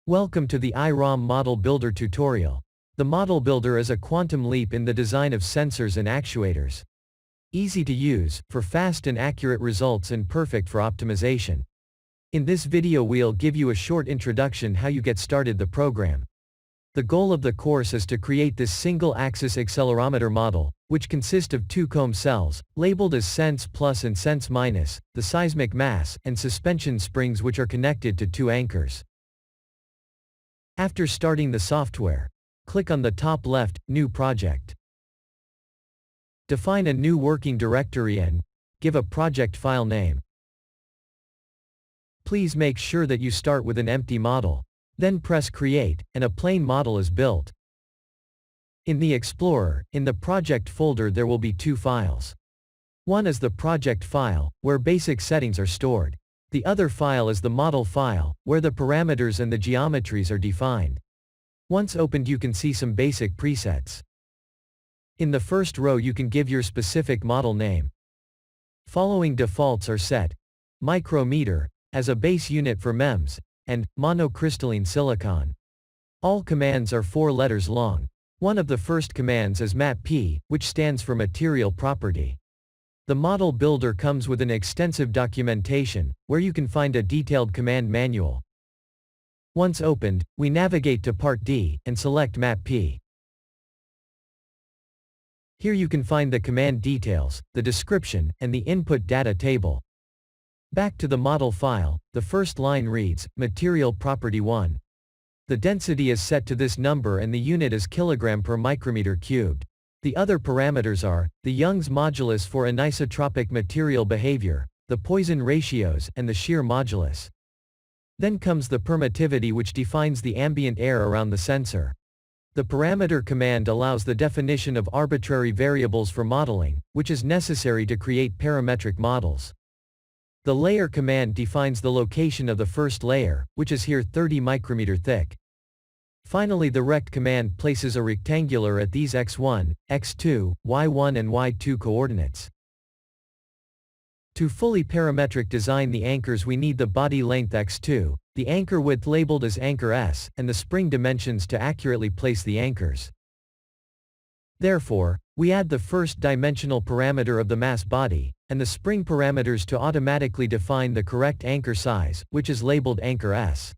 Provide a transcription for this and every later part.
Welcome to the i-ROM Model Builder tutorial. The Model Builder is a quantum leap in the design of sensors and actuators. Easy to use, for fast and accurate results and perfect for optimization. In this video we'll give you a short introduction how you get started the program. The goal of the course is to create this single-axis accelerometer model, which consists of two comb cells, labeled as Sense Plus and Sense Minus, the seismic mass, and suspension springs which are connected to two anchors. After starting the software, click on the top left, New Project. Define a new working directory and give a project file name. Please make sure that you start with an empty model. Then press Create, and a plain model is built. In the Explorer, in the project folder there will be two files. One is the project file, where basic settings are stored. The other file is the model file, where the parameters and the geometries are defined. Once opened you can see some basic presets. In the first row you can give your specific model name. Following defaults are set: micrometer, as a base unit for MEMS, and monocrystalline silicon. All commands are 4 letters long. One of the first commands is MAP-P, which stands for Material Property. The Model Builder comes with an extensive documentation, where you can find a detailed command manual. Once opened, we navigate to Part D, and select MAP-P. Here you can find the command details, the description, and the input data table. Back to the model file, the first line reads, Material Property 1. The density is set to this number and the unit is kilogram per micrometer cubed. The other parameters are, the Young's modulus for anisotropic material behavior, the Poisson ratios, and the shear modulus. Then comes the permittivity which defines the ambient air around the sensor. The parameter command allows the definition of arbitrary variables for modeling, which is necessary to create parametric models. The layer command defines the location of the first layer, which is here 30 micrometer thick. Finally the rect command places a rectangular at these x1, x2, y1 and y2 coordinates. To fully parametric design the anchors we need the body length x2, the anchor width labeled as anchor S, and the spring dimensions to accurately place the anchors. Therefore, we add the first dimensional parameter of the mass body, and the spring parameters to automatically define the correct anchor size, which is labeled anchor S.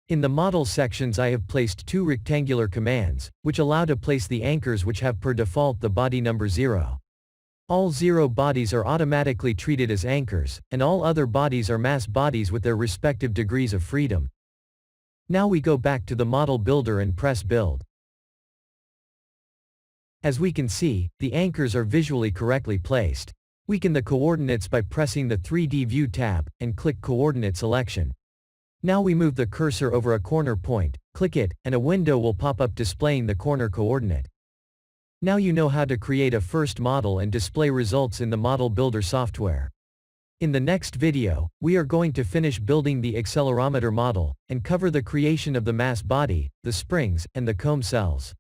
In the model sections I have placed 2 rectangular commands, which allow to place the anchors which have per default the body number 0. All 0 bodies are automatically treated as anchors, and all other bodies are mass bodies with their respective degrees of freedom. Now we go back to the Model Builder and press Build. As we can see, the anchors are visually correctly placed. Weaken the coordinates by pressing the 3D View tab, and click Coordinate Selection. Now we move the cursor over a corner point, click it, and a window will pop up displaying the corner coordinate. Now you know how to create a first model and display results in the Model Builder software. In the next video, we are going to finish building the accelerometer model, and cover the creation of the mass body, the springs, and the comb cells.